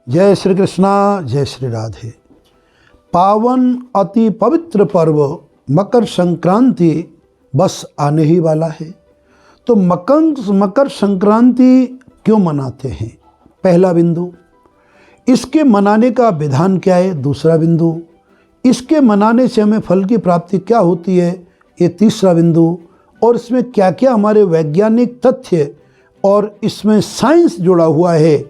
जय श्री कृष्णा, जय श्री राधे। पावन अति पवित्र पर्व मकर संक्रांति बस आने ही वाला है। तो मकर संक्रांति क्यों मनाते हैं? पहला बिंदु, इसके मनाने का विधान क्या है? दूसरा बिंदु, इसके मनाने से हमें फल की प्राप्ति क्या होती है? ये तीसरा बिंदु, और इसमें क्या क्या हमारे वैज्ञानिक तथ्य और इसमें साइंस जुड़ा हुआ है,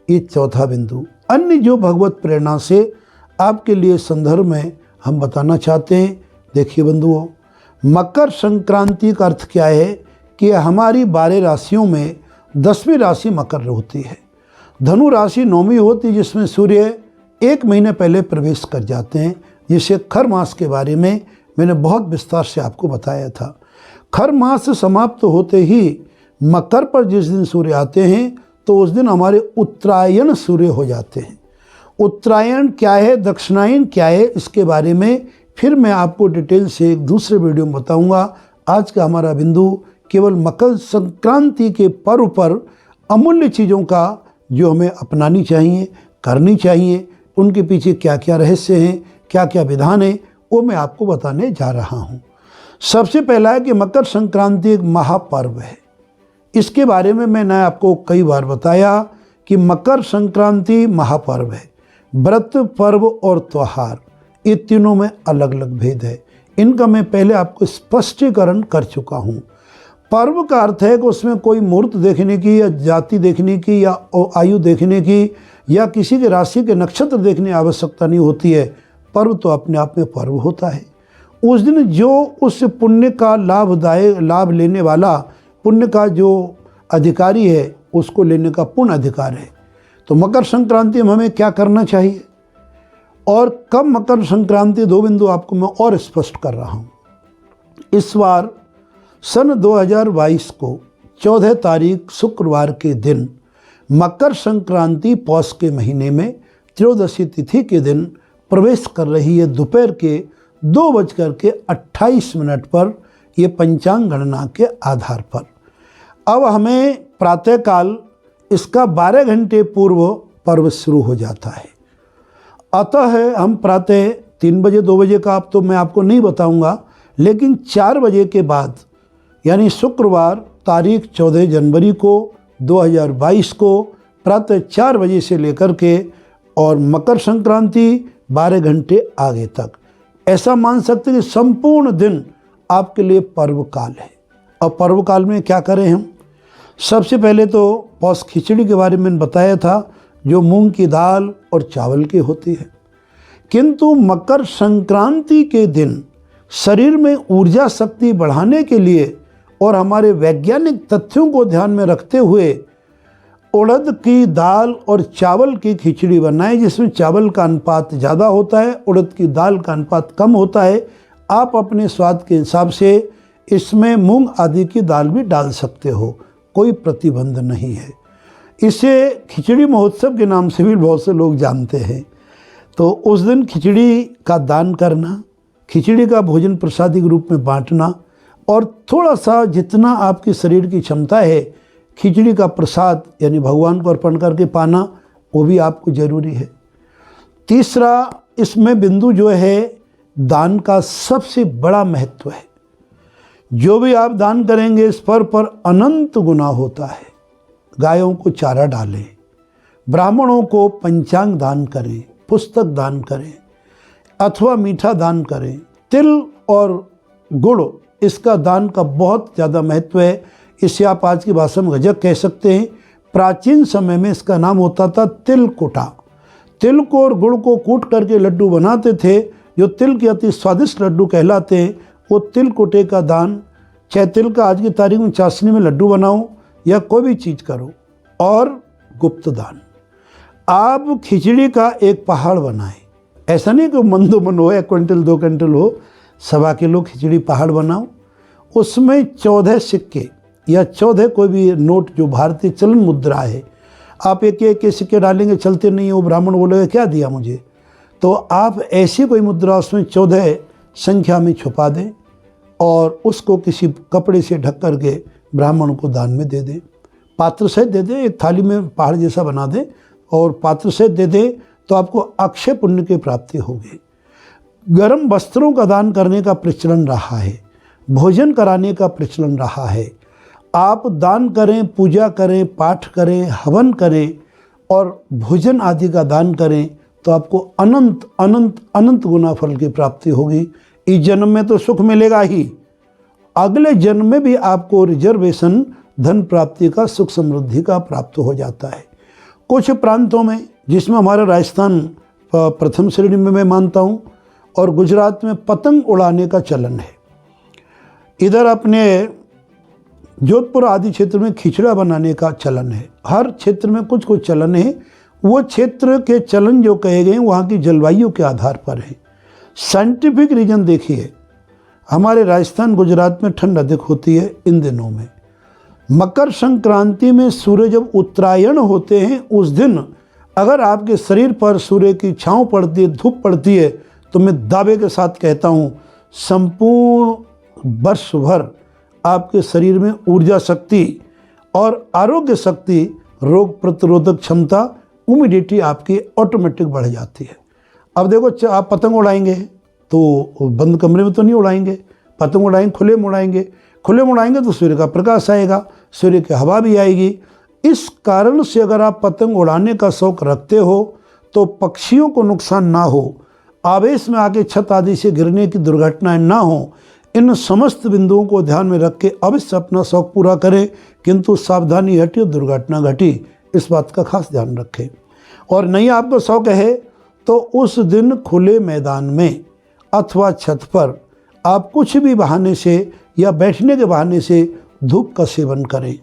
ये चौथा बिंदु। अन्य जो भगवत प्रेरणा से आपके लिए संदर्भ में हम बताना चाहते हैं। देखिए बंधुओं, मकर संक्रांति का अर्थ क्या है कि हमारी 12 राशियों में 10वीं राशि मकर होती है। धनु राशि 9वीं होती, जिसमें सूर्य 1 महीने पहले प्रवेश कर जाते हैं, जिसे खर मास के बारे में मैंने बहुत विस्तार से आपको बताया था। खर मास समाप्त होते ही मकर पर जिस दिन सूर्य आते हैं तो उस दिन हमारे उत्तरायण सूर्य हो जाते हैं। उत्तरायण क्या है, दक्षिणायन क्या है, इसके बारे में फिर मैं आपको डिटेल से एक दूसरे वीडियो में बताऊंगा। आज का हमारा बिंदु केवल मकर संक्रांति के पर्व पर अमूल्य चीज़ों का जो हमें अपनानी चाहिए, करनी चाहिए, उनके पीछे क्या क्या रहस्य हैं, क्या क्या विधान है, वो मैं आपको बताने जा रहा हूँ। सबसे पहला है कि मकर संक्रांति एक महापर्व है। इसके बारे में मैंने आपको कई बार बताया कि मकर संक्रांति महापर्व है। व्रत, पर्व और त्यौहार, ये तीनों में अलग अलग भेद है। इनका मैं पहले आपको स्पष्टीकरण कर चुका हूँ। पर्व का अर्थ है कि उसमें कोई मुहूर्त देखने की या जाति देखने की या आयु देखने की या किसी के राशि के नक्षत्र देखने की आवश्यकता नहीं होती है। पर्व तो अपने आप में पर्व होता है। उस दिन जो उस पुण्य का लाभ लेने वाला, पुण्य का जो अधिकारी है, उसको लेने का पूर्ण अधिकार है। तो मकर संक्रांति में हमें क्या करना चाहिए और कब मकर संक्रांति, 2 बिंदु आपको मैं और स्पष्ट कर रहा हूँ। इस बार सन 2022 को 14 तारीख शुक्रवार के दिन मकर संक्रांति पौष के महीने में त्रयोदशी तिथि के दिन प्रवेश कर रही है। दोपहर के 2:28 पर, ये पंचांग गणना के आधार पर। अब हमें प्रातःकाल इसका 12 घंटे पूर्व पर्व शुरू हो जाता है। अतः हम प्रातः 3 बजे 2 बजे का अब तो मैं आपको नहीं बताऊंगा, लेकिन 4 बजे के बाद यानी शुक्रवार तारीख 14 जनवरी को 2022 को प्रातः 4 बजे से लेकर के और मकर संक्रांति 12 घंटे आगे तक, ऐसा मान सकते हैं कि संपूर्ण दिन आपके लिए पर्व काल है। और पर्व काल में क्या करें हम? सबसे पहले तो पौष खिचड़ी के बारे में बताया था, जो मूंग की दाल और चावल की होती है। किंतु मकर संक्रांति के दिन शरीर में ऊर्जा शक्ति बढ़ाने के लिए और हमारे वैज्ञानिक तथ्यों को ध्यान में रखते हुए उड़द की दाल और चावल की खिचड़ी बनाएं, जिसमें चावल का अनुपात ज़्यादा होता है, उड़द की दाल का अनुपात कम होता है। आप अपने स्वाद के हिसाब से इसमें मूंग आदि की दाल भी डाल सकते हो, कोई प्रतिबंध नहीं है। इसे खिचड़ी महोत्सव के नाम से भी बहुत से लोग जानते हैं। तो उस दिन खिचड़ी का दान करना, खिचड़ी का भोजन प्रसादी के रूप में बांटना और थोड़ा सा जितना आपकी शरीर की क्षमता है खिचड़ी का प्रसाद यानी भगवान को अर्पण करके पाना, वो भी आपको जरूरी है। तीसरा इसमें बिंदु जो है, दान का सबसे बड़ा महत्व है। जो भी आप दान करेंगे इस पर अनंत गुना होता है। गायों को चारा डालें, ब्राह्मणों को पंचांग दान करें, पुस्तक दान करें अथवा मीठा दान करें। तिल और गुड़, इसका दान का बहुत ज़्यादा महत्व है। इसे आप आज की भाषा में गजक कह सकते हैं। प्राचीन समय में इसका नाम होता था तिल कुटा। तिल को और गुड़ को कूट करके लड्डू बनाते थे, जो तिल के अति स्वादिष्ट लड्डू कहलाते हैं। वो तिल कुटे का दान, चाहे तिल का आज की तारीख में चाशनी में लड्डू बनाओ या कोई भी चीज़ करो। और गुप्त दान, आप खिचड़ी का एक पहाड़ बनाएं। ऐसा नहीं कि मंदोमन हो, 1 क्विंटल 2 क्विंटल हो, 1.25 किलो खिचड़ी पहाड़ बनाओ। उसमें 14 सिक्के या 14 कोई भी नोट, जो भारतीय चलन मुद्रा है, आप एक के सिक्के डालेंगे, चलते नहीं, वो ब्राह्मण बोलेगा क्या दिया मुझे। तो आप ऐसी कोई मुद्रा उसमें 14 संख्या में छुपा दें और उसको किसी कपड़े से ढक करके ब्राह्मण को दान में दे दें। पात्र सहित दे दें, एक थाली में पहाड़ जैसा बना दें, और पात्र से दे दें तो आपको अक्षय पुण्य की प्राप्ति होगी। गर्म वस्त्रों का दान करने का प्रचलन रहा है, भोजन कराने का प्रचलन रहा है। आप दान करें, पूजा करें, पाठ करें, हवन करें और भोजन आदि का दान करें तो आपको अनंत अनंत अनंत गुना फल की प्राप्ति होगी। इस जन्म में तो सुख मिलेगा ही, अगले जन्म में भी आपको रिजर्वेशन धन प्राप्ति का, सुख समृद्धि का प्राप्त हो जाता है। कुछ प्रांतों में, जिसमें हमारा राजस्थान प्रथम श्रेणी में मैं मानता हूँ, और गुजरात में पतंग उड़ाने का चलन है। इधर अपने जोधपुर आदि क्षेत्र में खिचड़ा बनाने का चलन है। हर क्षेत्र में कुछ कुछ चलन है। वो क्षेत्र के चलन जो कहे गए वहाँ की जलवायु के आधार पर है। साइंटिफिक रीजन देखिए, हमारे राजस्थान गुजरात में ठंड अधिक होती है इन दिनों में। मकर संक्रांति में सूर्य जब उत्तरायण होते हैं उस दिन अगर आपके शरीर पर सूर्य की छांव पड़ती है, धूप पड़ती है, तो मैं दावे के साथ कहता हूँ संपूर्ण वर्ष भर आपके शरीर में ऊर्जा शक्ति और आरोग्य शक्ति, रोग प्रतिरोधक क्षमता, इम्यूनिटी आपकी ऑटोमेटिक बढ़ जाती है। अब देखो, आप पतंग उड़ाएंगे तो बंद कमरे में तो नहीं उड़ाएंगे, पतंग उड़ाएंगे खुले में उड़ाएंगे। खुले में उड़ाएंगे तो सूर्य का प्रकाश आएगा, सूर्य की हवा भी आएगी। इस कारण से अगर आप पतंग उड़ाने का शौक रखते हो तो पक्षियों को नुकसान ना हो, आवेश में आके छत आदि से गिरने की दुर्घटनाएं ना हो, इन समस्त बिंदुओं को ध्यान में रख के अवश्य अपना शौक पूरा करें। किंतु सावधानी हटी और दुर्घटना घटी, इस बात का खास ध्यान रखें। और नहीं आपको शौक है तो उस दिन खुले मैदान में अथवा छत पर आप कुछ भी बहाने से या बैठने के बहाने से धूप का सेवन करें।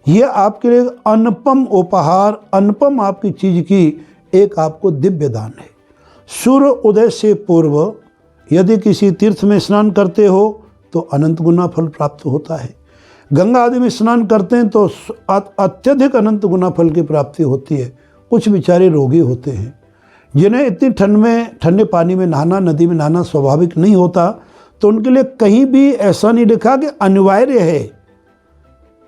यह आपके लिए अनुपम उपहार, अनुपम आपकी चीज़ की एक आपको दिव्य दान है। सूर्य उदय से पूर्व यदि किसी तीर्थ में स्नान करते हो तो अनंत गुना फल प्राप्त होता है। गंगा आदि में स्नान करते हैं तो अत्यधिक अनंत गुना फल की प्राप्ति होती है। कुछ बेचारे रोगी होते हैं जिन्हें इतनी ठंड में ठंडे पानी में नहाना, नदी में नहाना स्वाभाविक नहीं होता, तो उनके लिए कहीं भी ऐसा नहीं लिखा कि अनिवार्य है।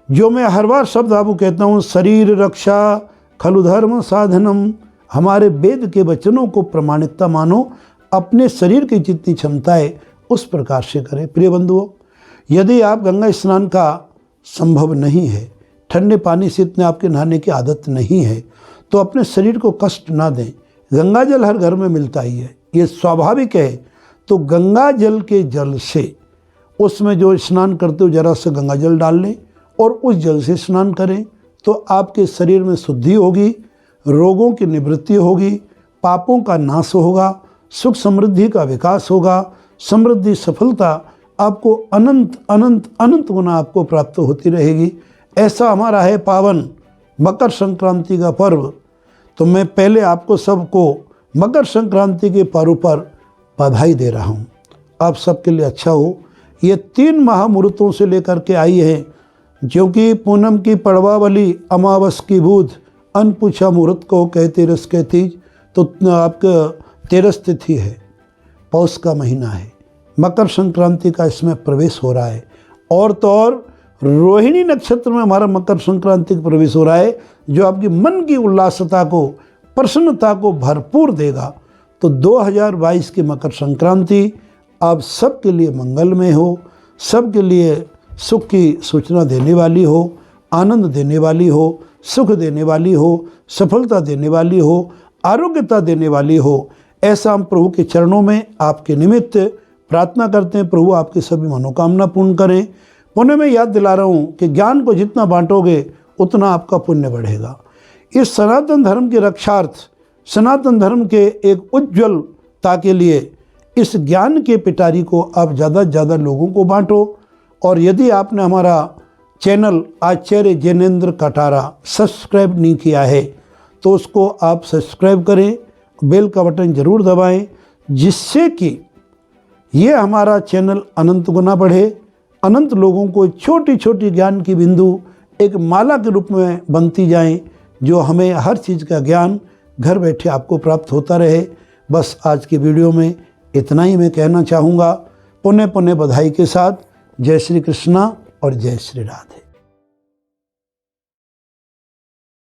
जो मैं हर बार शब्द आपको कहता हूँ, शरीर रक्षा खलु धर्म साधनम, हमारे वेद के वचनों को प्रमाणिकता मानो, अपने शरीर की जितनी क्षमता है उस प्रकार से करें। प्रिय बंधुओं, यदि आप गंगा स्नान का संभव नहीं है, ठंडे पानी से इतने आपके नहाने की आदत नहीं है, तो अपने शरीर को कष्ट ना दें। गंगा जल हर घर में मिलता ही है, ये स्वाभाविक है। तो गंगा जल के जल से, उसमें जो स्नान करते हो जरा सा गंगा जल डाल लें और उस जल से स्नान करें, तो आपके शरीर में शुद्धि होगी, रोगों की निवृत्ति होगी, पापों का नाश होगा, सुख समृद्धि का विकास होगा, समृद्धि सफलता आपको अनंत अनंत अनंत गुना आपको प्राप्त होती रहेगी। ऐसा हमारा है पावन मकर संक्रांति का पर्व। तो मैं पहले आपको सबको मकर संक्रांति के पर्व पर बधाई दे रहा हूँ। आप सबके लिए अच्छा हो। ये 3 महामुहूर्तों से लेकर के आई है, जो कि पूनम की पड़वावली, अमावस की बूध, अनपुछा मुहूर्त को कहते रस के तीज, तो आपका 13 तिथि है, पौष का महीना है, मकर संक्रांति का इसमें प्रवेश हो रहा है। और तो और रोहिणी नक्षत्र में हमारा मकर संक्रांति का प्रवेश हो रहा है, जो आपकी मन की उल्लासता को, प्रसन्नता को भरपूर देगा। तो 2022 की मकर संक्रांति आप सबके लिए मंगलमय हो, सबके लिए सुख की सूचना देने वाली हो, आनंद देने वाली हो, सुख देने वाली हो, सफलता देने वाली हो, आरोग्यता देने वाली हो। ऐसा हम प्रभु के चरणों में आपके निमित्त प्रार्थना करते हैं। प्रभु आपकी सभी मनोकामना पूर्ण करें। पुण्य में याद दिला रहा हूँ कि ज्ञान को जितना बांटोगे उतना आपका पुण्य बढ़ेगा। इस सनातन धर्म के रक्षार्थ, सनातन धर्म के एक उज्ज्वलता के लिए इस ज्ञान के पिटारी को आप ज़्यादा से ज़्यादा लोगों को बांटो। और यदि आपने हमारा चैनल आचार्य जैनेन्द्र कटारा सब्सक्राइब नहीं किया है तो उसको आप सब्सक्राइब करें, बेल का बटन ज़रूर दबाएं, जिससे कि ये हमारा चैनल अनंत गुना बढ़े, अनंत लोगों को छोटी छोटी ज्ञान की बिंदु एक माला के रूप में बनती जाएं, जो हमें हर चीज़ का ज्ञान घर बैठे आपको प्राप्त होता रहे। बस आज की वीडियो में इतना ही मैं कहना चाहूँगा। पुनः पुनः बधाई के साथ जय श्री कृष्णा और जय श्री राधे।